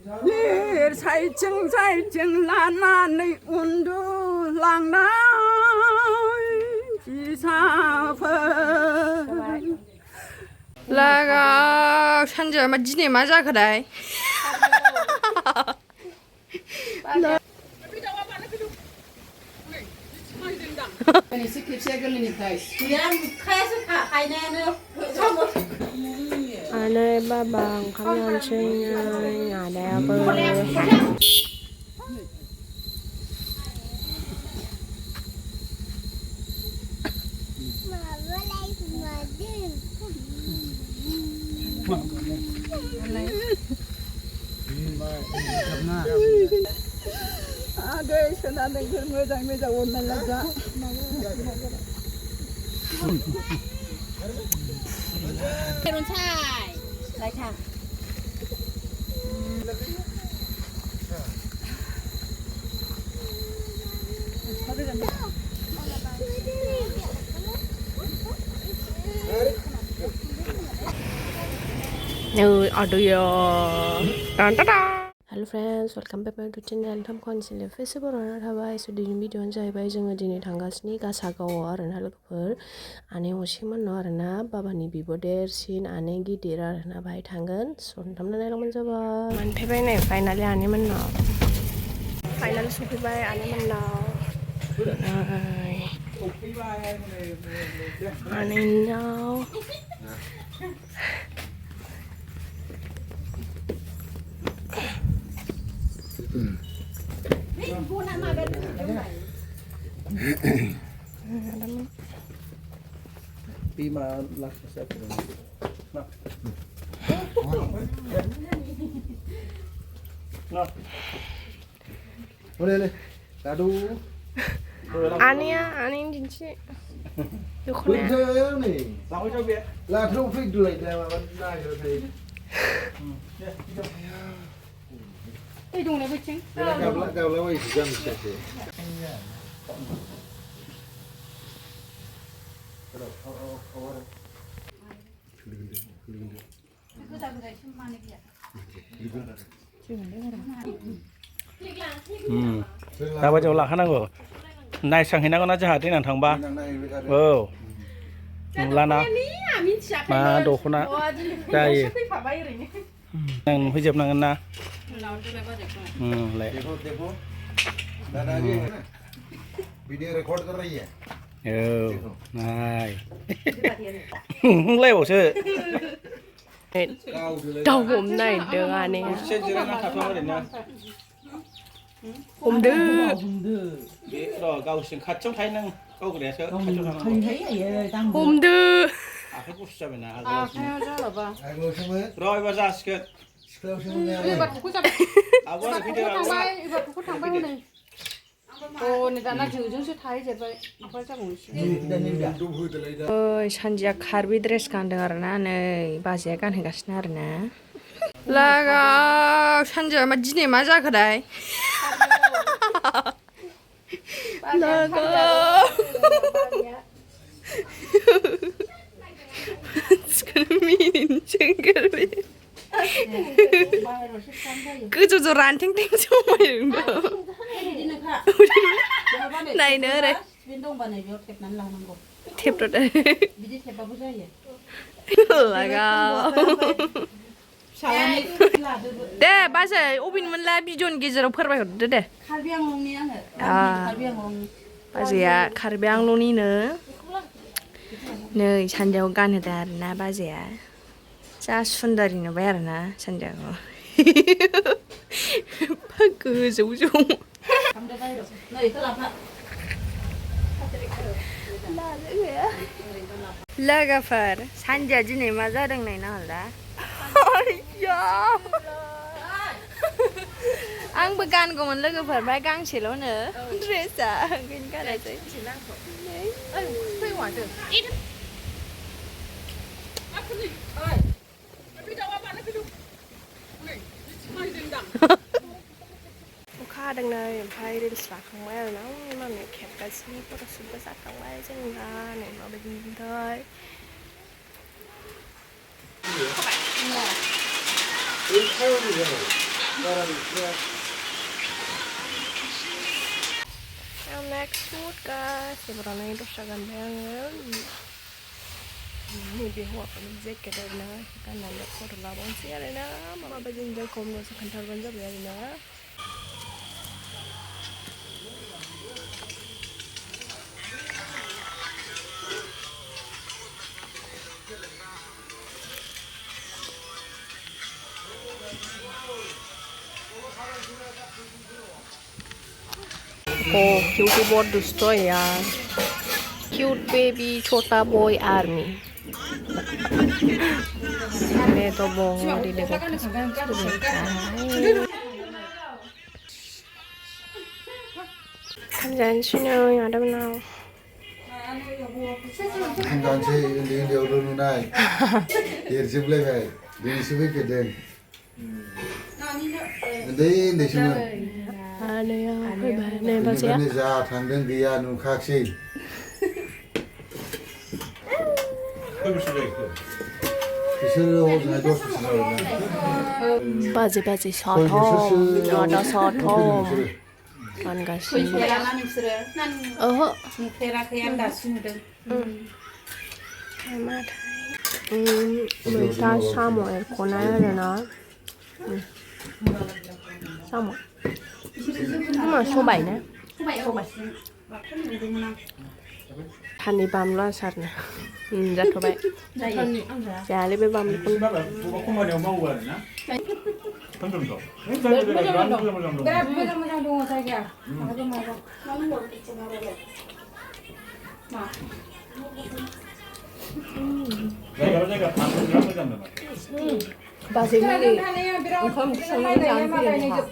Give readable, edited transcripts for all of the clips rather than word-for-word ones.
लिर साइथिं लानानै उन्दुलांनाय फिसाफोर लागा सानजौआ मा दिनै मा जाखोथाय आनै बाबा ओंखाम जानोसै आदायाबो आगै सोना नोंसोर मोजां मोजां अननानै जा Kerontai, lại thằng. Nè, ở đây Hello friends, welcome back to channel. Tham khon sin le Facebook rana thabai so din video an jaibai जोङो दिनै थांगासिनो गासागावआव आरोना लोगोफोर आनै असेमोन न आरोना बाबानि बिब' देरसिन आनै गिदिर आरोना बाहाय थांगोन सनथामना नायलांबानो जाबाय मोनफैबाय नै फाइनालि आनैमोननाव फाइनालि सफैबाय आनैमोननाव आनैनाव Pima lah saya pun. Nah. Boleh. Tadu. Ania, Ani jinci. Dukune. Betul ni. Tahu coba. Lah traffic dulu dah mana nak traffic. Cái dùng này với chính. Gạo là vậy chứ không sẽ. 다 바저 올라가는 거. 나이 상해나고 나자 하더니 안 당바. 어. 라나. 마 도코나. 자이. nang phải dập nang na. देखो देखो दादाजी है ना video record कर रही है này lấy bộ sư đầu hôm nay được à nè hôm đưa rồi câu xin khách trong thấy nâng câu cái đấy hôm đưa cái cục sao vậy nè theo ra là vâng. rồi vào ra skit Ibu aku sampai. Ibu aku sampai này. Ồ, người ta nói chữ chúng sẽ thấy vậy vậy. Apa chắc ngủ xí. ơi 산지야 Karbi Drees 간다 그러나 네 바지에 간해 가시나르나 라가 산지야 마 지네 맞아 그래 라가 스크린인 챙겨리 그저저 란탱탱 정말 이런 거 này nữa đây thiệp rồi đây là gạo đây bây giờ ốbin mình làm bijon cái gì đó phải được đấy à bây giờ Karbi Anglong ní nữa nơi 산자고 가는 데나 bây giờ 자 순다리는 왜나 산자고 그 조종 लोगोफोर सानजौआ दिनै मा जादों नायना हरला आंबो गानगौमोन लोगोफोर ओमफ्राय गांसेल'नो ड्रेसआ ओंखायनो गानासै अखा हादों नै ओमफ्राय रिल्स लाखांबाय आरोना मामिया खेबगासिनो फट'शुटबो जाखांबाय जों दा नै माबायदि नुदोंथाय next food guys sebenarnya dosya Ganbai nैबे हौवाफोरनि जेकेट आरोना गाननानै फट' लाबावनोसै आरोना माबायदि इन्जय खालामनोसो खोन्थाहरबानो जाबाय आरोना क्योंकि बहुत दुष्ट है यार क्यूट बेबी छोटा बॉय आर्मी मैं तो बहुत ही देखो 간잔치는 아름나 간잔치 उन्दै-उन्दैयावल' नुनाय देरजोबलायबाय दिनैसो फैफेरदों उन्दै-उन्दैसोमोन आनैया फैबाय नै बाजैया बेनिफ्रायनो जा थांदों गैया नुखासै बिसोरो हजोंहाय 10 बोसोर जाबायना बाजै साथाम आदा साथाम गानगासिनो नुफेराना नोंसोरो ओहो नुफेराखै आं दासो नुदों मैथा साम' एरख'नाय आरोना साम' सबाय ना थानि बानलु आसारनो जाथ'बाय जायालै बे बानलुखौनो बिराद मोजां दङ जायगाया बाजैमोननि ओंखाम संनानै जानो फैदों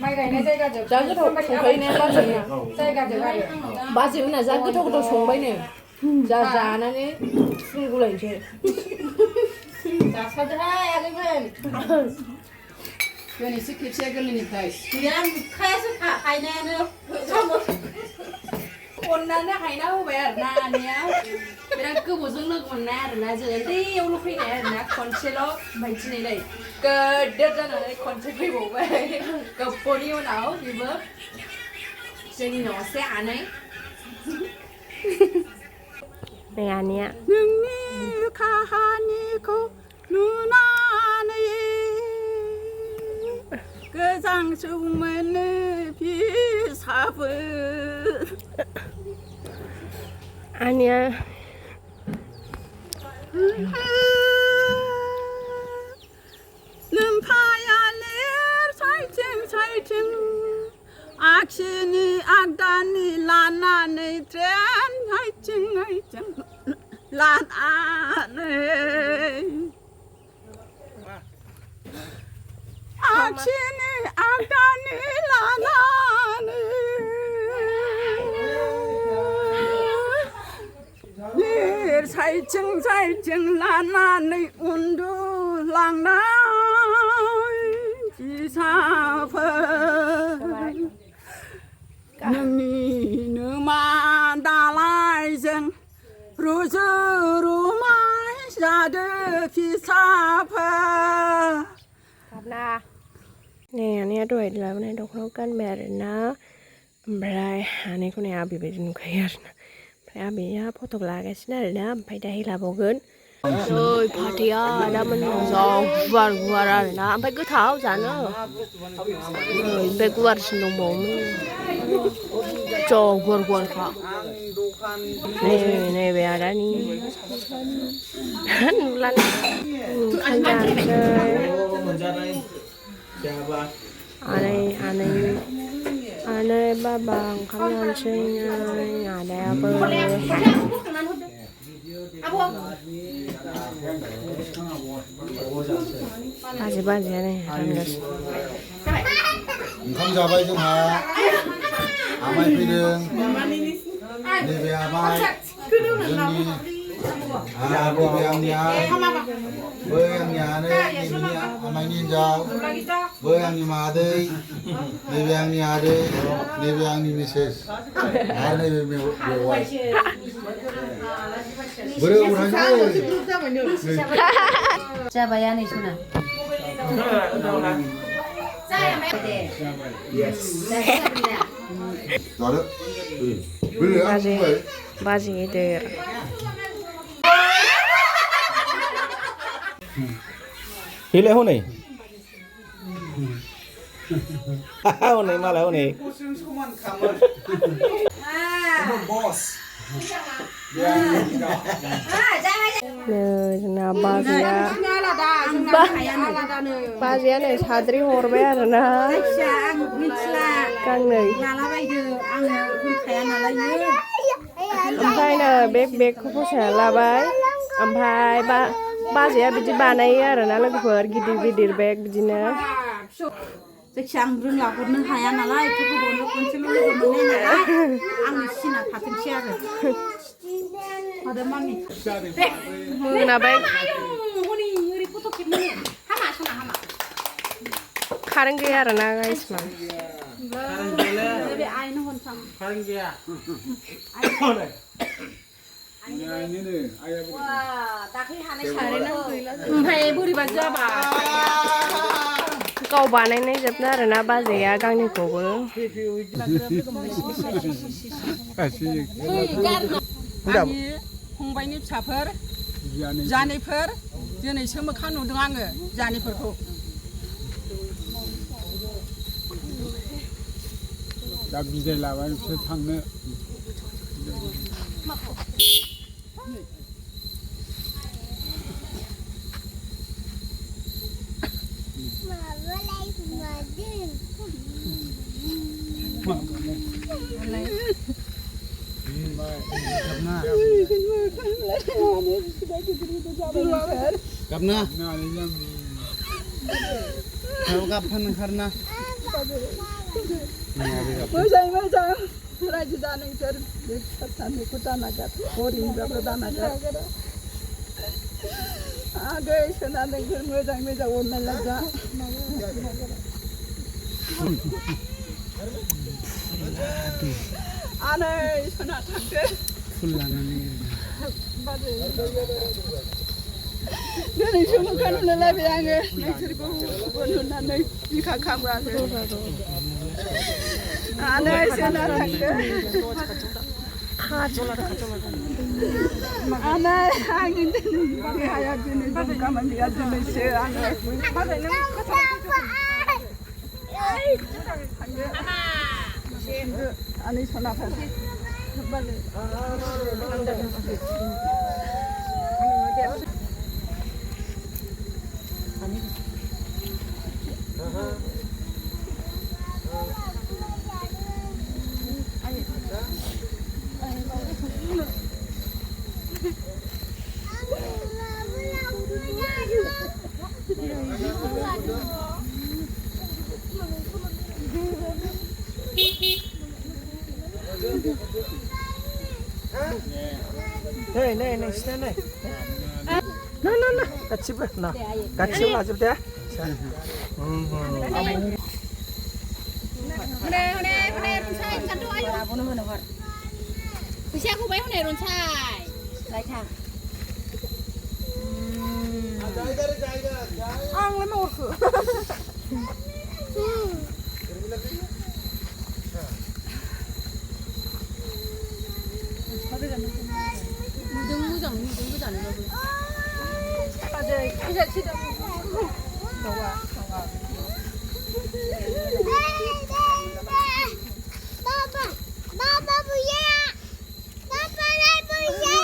माइ गायनाय जायगाजों जा गोथाव संखायोने बाजैया जायगाजों आरो बाजैमोनहा जा गोथाव संबायनो जा जानानै फुंगुलायनोसै जासादोहाय आगैमोन दिनैसो खेबसेया गोरलैनिफ्राय गैया नुखायासो हायनायानो अननानै हायना होबाय आरोना आनैया बिराद गोबावजों लोगो मोननाय आरोना जों उन्दैयावल' फैनाय आरोना खनसेल' ओमफ्राय दिनैलाय गोदोर जानानै खनसे फैबावबाय गोबावनि उनाव बेबो जोंनि न'से आनै नै आनैया नोंनि काहानिखौ नुनानै गोजांसौ मोनो फिसाफोर आनैया लोमफाया लेर साइथिं आखिनि आगदानि लानानै ट्रेन आइथिं लानानै आखिनि आगदानि लानानै लेर साइथिं लानानै उन्दुलांनाय फिसाफोर नोंनिनो मा दालायजों रुजु रुमाय जादो फिसाफोर नै आनैया दहाय लाबोनाय दख'नाखौ गानबाय आरोना ओमफ्राय आनैखौ नै आबै बायदि नुखायो आरोना ओमफ्राय आबैया फट' लागासिनो आरोना ओमफ्राय दाहाय लाबावगोन नै फाथैया आदामोन जा गुवार आरोना ओमफ्राय गोथाव जानो ओमफ्राय गुवारसिन दंबावोमोन जा गुवारखा नैबे आदानि नुलानो ओंखाम जानोसै आनै बाबा ओंखाम जानोसै नै आदायाबो बाजियानो रानगासिनो ओंखाम जाबाय जोंहा आमाय फैदों नैबे आमाय जोंनि नैबे आंनि बै आंनि आनै नैबेनि आमायनि हिन्जाव बै आंनि मादै नैबे आंनि आदै नैबे आंनि मिसेस आरो नैबे बेवाइ बोरै जाबाय आनै सना Yes. Đó đó. Bây giờ Bazi Deder. Hile hôn này. Hôn này mà là hôn này. Nah, Bazia nih sadri horbe arena. Kang nih. Omphay nih beg kupusnya labai. Omphay Bazia biji banai arena logofer gidir beg bijina. Sekarang belum lapor nih hayal nala itu kubur kuncil lu mana nala. Angin sini hati siapa? Ada mami. Kenapa? Karang gaya arena guys man. Lebih air nih sama. Karang gaya. Wah, tapi hanya cari nang kuila. Hai buri baca apa? Kau banai nih jepna arena Bazia gangnya kubur. फंबायनि फिसाफोर जानायफोर दिनैसो मोखां नुदों आङो जानायफोरखौ दा बिदाय लाबाय बिसोर थांनो Kapna. Kalau kapan karena मोजां रायजो जानायफोर सानैखौ दानागार हरिनिबाबो दानागार आगै सोनानैफोर मोजां अननायलाय जा आनै सोना थांदो फुल लानानै दिनैसो मोखां नुलायबाय आङो नोंसोरखौ नुनानै बिखा खामो आङो आनै सोना थांदो आनै आंनि देहाया दिनै खामानिया दिनैसो आङो आनै सोना थांदो Nih, sini nih. Nah, kacip nah. Kacip lah cepet ya. Hone runsai satu ayo. Bisa aku bayar hone runsai. Baiklah. Ang lama urku. Mudeng nih bagus. Aja kita. Bawa. Baba punya. Baba lagi punya.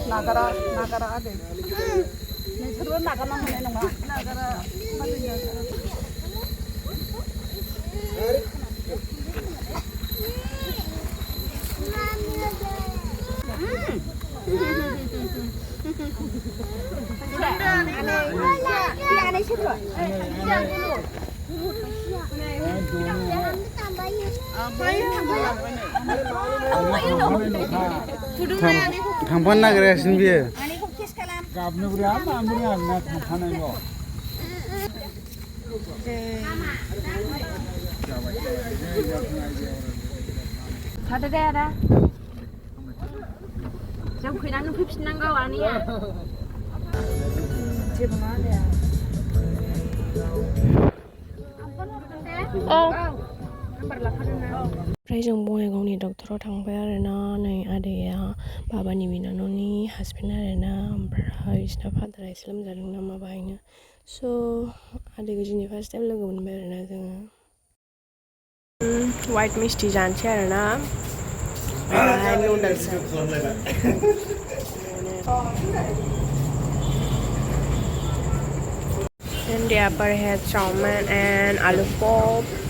Nagara ada. Nih seru nagara mana nong? Nagara mana ya? Aneh seru. थांफानो नागिरगासिनो बियो Kalam. गाबनो बिराद आंना थांफानायल' Ada deh ada. Jam kena nu pipis nangau ani ya. Cuma ada. ओमफ्राय जों बङाइगावनि डक्टराव थांबाय आरोना नै आदैया बाबानि बिनानावनि हासबेन्ड आरोना ओमफ्राय बिसिना फादारा एसे लोमजादों नामा बाहायनो स' आदैखौ दिनै फार्स्ट टाइम लोगो मोनबाय आरोना जोङो वाइट मिस्टि जानोसै आरोना ओमफ्राय noodles And the upper had salmon and aloo pop.